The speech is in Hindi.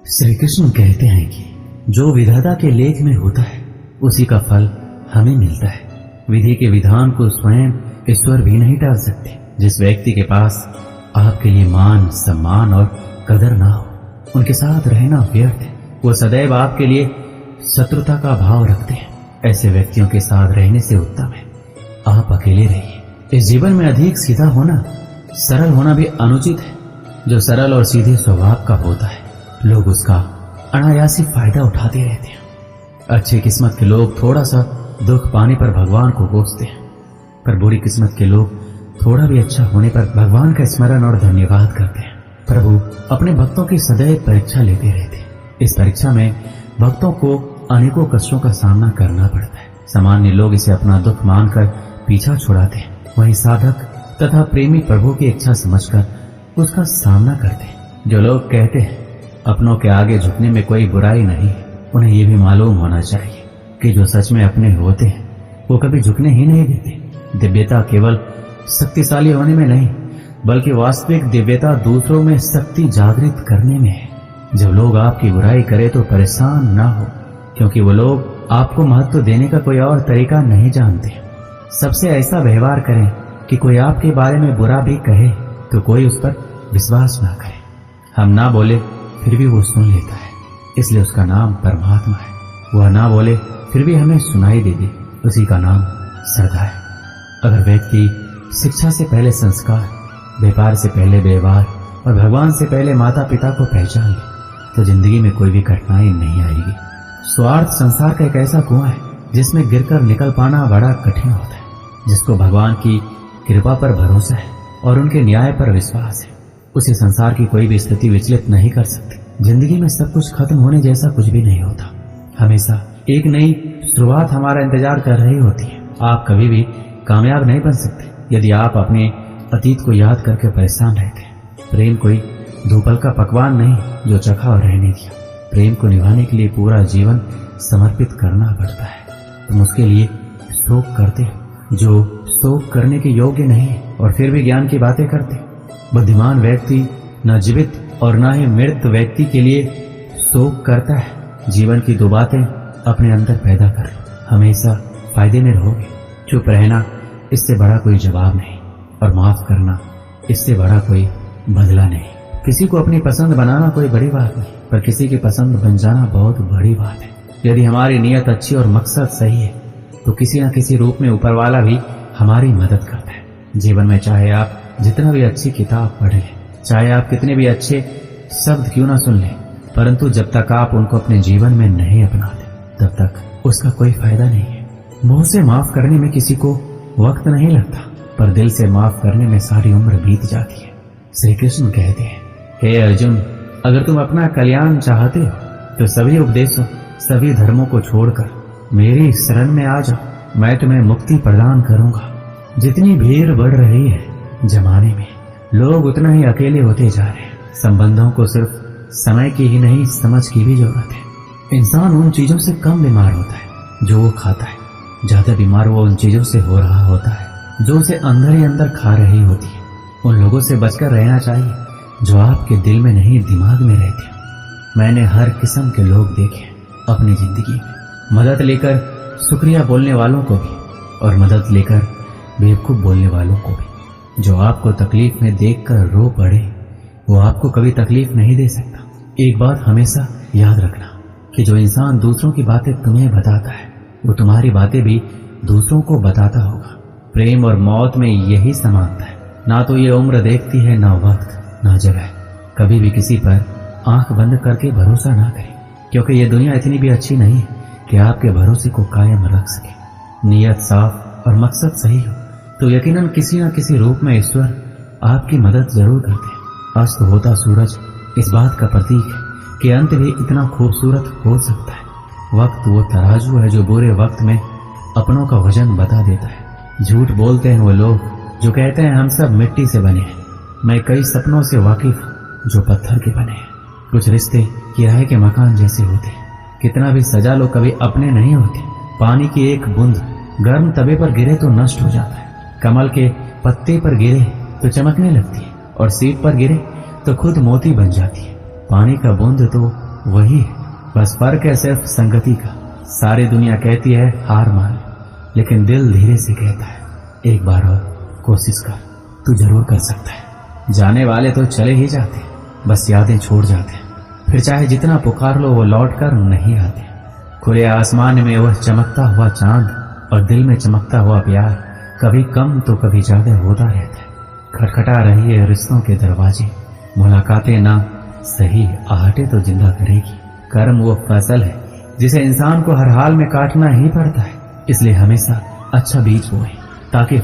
श्री कृष्ण कहते हैं कि जो विधाता के लेख में होता है उसी का फल हमें मिलता है। विधि के विधान को स्वयं ईश्वर भी नहीं टाल सकते। जिस व्यक्ति के पास आपके लिए मान, सम्मान और कदर ना हो, उनके साथ रहना व्यर्थ है। वो सदैव आपके लिए शत्रुता का भाव रखते हैं। ऐसे व्यक्तियों के साथ रहने से उत्तम है आप अकेले रहिए। इस जीवन में अधिक सीधा होना, सरल होना भी अनुचित है। जो सरल और सीधे स्वभाव का होता है, लोग उसका अनायासी फायदा उठाते रहते हैं। अच्छी किस्मत के लोग थोड़ा सा दुख पाने पर भगवान को कोसते हैं, पर बुरी किस्मत के लोग थोड़ा भी अच्छा होने पर भगवान का स्मरण और धन्यवाद करते हैं। प्रभु अपने भक्तों की सदैव परीक्षा लेते रहते हैं। इस परीक्षा में भक्तों को अनेकों कष्टों का सामना करना पड़ता है। सामान्य लोग इसे अपना दुख मानकर पीछा छुड़ाते हैं, वहीं साधक तथा प्रेमी प्रभु की इच्छा समझकर उसका सामना करते हैं। जो लोग कहते हैं अपनों के आगे झुकने में कोई बुराई नहीं है, उन्हें यह भी मालूम होना चाहिए कि जो सच में अपने होते हैं वो कभी झुकने ही नहीं देते। दिव्यता केवल शक्तिशाली होने में नहीं, बल्कि वास्तविक दिव्यता दूसरों में शक्ति जागृत करने में है। जब लोग आपकी बुराई करें तो परेशान ना हो, क्योंकि वो लोग आपको महत्व देने का कोई और तरीका नहीं जानते। सबसे ऐसा व्यवहार करें कि कोई आपके बारे में बुरा भी कहे तो कोई उस पर विश्वास ना करे। हम ना बोले फिर भी वो सुन लेता है, इसलिए उसका नाम परमात्मा है। वह ना बोले फिर भी हमें सुनाई दे दे, उसी का नाम श्रद्धा है। अगर व्यक्ति शिक्षा से पहले संस्कार, व्यापार से पहले व्यवहार और भगवान से पहले माता पिता को पहचान ले तो जिंदगी में कोई भी कठिनाई नहीं आएगी। स्वार्थ संसार का एक ऐसा कुआं है जिसमें गिरकर निकल पाना बड़ा कठिन होता है। जिसको भगवान की कृपा पर भरोसा है और उनके न्याय पर विश्वास है, उसे संसार की कोई भी स्थिति विचलित नहीं कर सकती। जिंदगी में सब कुछ खत्म होने जैसा कुछ भी नहीं होता। हमेशा एक नई शुरुआत हमारा इंतजार कर रही होती है। आप कभी भी कामयाब नहीं बन सकते यदि आप अपने अतीत को याद करके परेशान रहते हैं। प्रेम कोई धूपल का पकवान नहीं जो चखा और रहने दिया। प्रेम को निभाने के लिए पूरा जीवन समर्पित करना पड़ता है। तुम उसके लिए शोक करते हो जो शोक करने के योग्य नहीं और फिर भी ज्ञान की बातें करते। बुद्धिमान व्यक्ति न जीवित और न ही मृत व्यक्ति के लिए शोक करता है। जीवन की दो बातें अपने अंदर पैदा कर लो, हमेशा फायदे में रहोगे। चुप रहना, इससे बड़ा कोई जवाब नहीं, और माफ करना, इससे बड़ा कोई बदला नहीं। किसी को अपनी पसंद बनाना कोई बड़ी बात नहीं, पर किसी की पसंद बन जाना बहुत बड़ी बात है। यदि हमारी नीयत अच्छी और मकसद सही है तो किसी न किसी रूप में ऊपर वाला भी हमारी मदद करता है। जीवन में चाहे आप जितना भी अच्छी किताब पढ़ लें, चाहे आप कितने भी अच्छे शब्द क्यों ना सुन लें, परंतु जब तक आप उनको अपने जीवन में नहीं अपनाते तब तक उसका कोई फायदा नहीं है। मुंह से माफ करने में किसी को वक्त नहीं लगता, पर दिल से माफ करने में सारी उम्र बीत जाती है। श्री कृष्ण कहते हैं, हे अर्जुन, अगर तुम अपना कल्याण चाहते हो तो सभी उपदेशों, सभी धर्मों को छोड़कर मेरी शरण में आ जाओ। मैं तुम्हें मुक्ति प्रदान करूंगा। जितनी भीड़ बढ़ रही है जमाने में, लोग उतना ही अकेले होते जा रहे हैं। संबंधों को सिर्फ समय की ही नहीं, समझ की भी जरूरत है। इंसान उन चीजों से कम बीमार होता है जो वो खाता है, ज्यादा बीमार वो उन चीजों से हो रहा होता है जो उसे अंदर ही अंदर खा रही होती है। उन लोगों से बचकर रहना चाहिए जो आपके दिल में नहीं, दिमाग में रहते हैं। मैंने हर किस्म के लोग देखे अपनी जिंदगी में, मदद लेकर शुक्रिया बोलने वालों को भी और मदद लेकर बेवकूफ बोलने वालों को भी। जो आपको तकलीफ में देखकर रो पड़े वो आपको कभी तकलीफ नहीं दे सकता। एक बात हमेशा याद रखना कि जो इंसान दूसरों की बातें तुम्हें बताता है वो तुम्हारी बातें भी दूसरों को बताता होगा। प्रेम और मौत में यही समानता है। ना तो ये उम्र देखती है, ना वक्त, ना जगह। कभी भी किसी पर आंख बंद करके भरोसा ना करें, क्योंकि ये दुनिया इतनी भी अच्छी नहीं है कि आपके भरोसे को कायम रख सके। नियत साफ और मकसद सही हो तो यकीनन किसी न किसी रूप में ईश्वर आपकी मदद जरूर करते हैं। अस्त होता सूरज इस बात का प्रतीक है कि अंत भी इतना खूबसूरत हो सकता है। वक्त वो तराजू है जो बुरे वक्त में अपनों का वजन बता देता है। झूठ बोलते हैं वो लोग जो कहते हैं हम सब मिट्टी से बने हैं। मैं कई सपनों से वाकिफ जो पत्थर के बने हैं। कुछ रिश्ते किराए के मकान जैसे होते हैं, कितना भी सजा लो कभी अपने नहीं होते। पानी की एक बूंद गर्म तवे पर गिरे तो नष्ट हो जाता है, कमल के पत्ते पर गिरे तो चमकने लगती है और सीप पर गिरे तो खुद मोती बन जाती है। पानी का बूंद तो वही है, बस फर्क है सिर्फ संगति का। सारी दुनिया कहती है हार मान, लेकिन दिल धीरे से कहता है एक बार और कोशिश कर, तू जरूर कर सकता है। जाने वाले तो चले ही जाते, बस यादें छोड़ जाते हैं, फिर चाहे जितना पुकार लो वो लौट कर नहीं आते। खुले आसमान में वह चमकता हुआ चांद और दिल में चमकता हुआ प्यार कभी कम तो कभी ज्यादा होता रहता है। खटखटा रही है रिश्तों के दरवाजे, मुलाकातें ना सही आहटे तो जिंदा करेगी। कर्म वो फसल है जिसे इंसान को हर हाल में काटना ही पड़ता है, इसलिए हमेशा अच्छा बीज बोए ताकि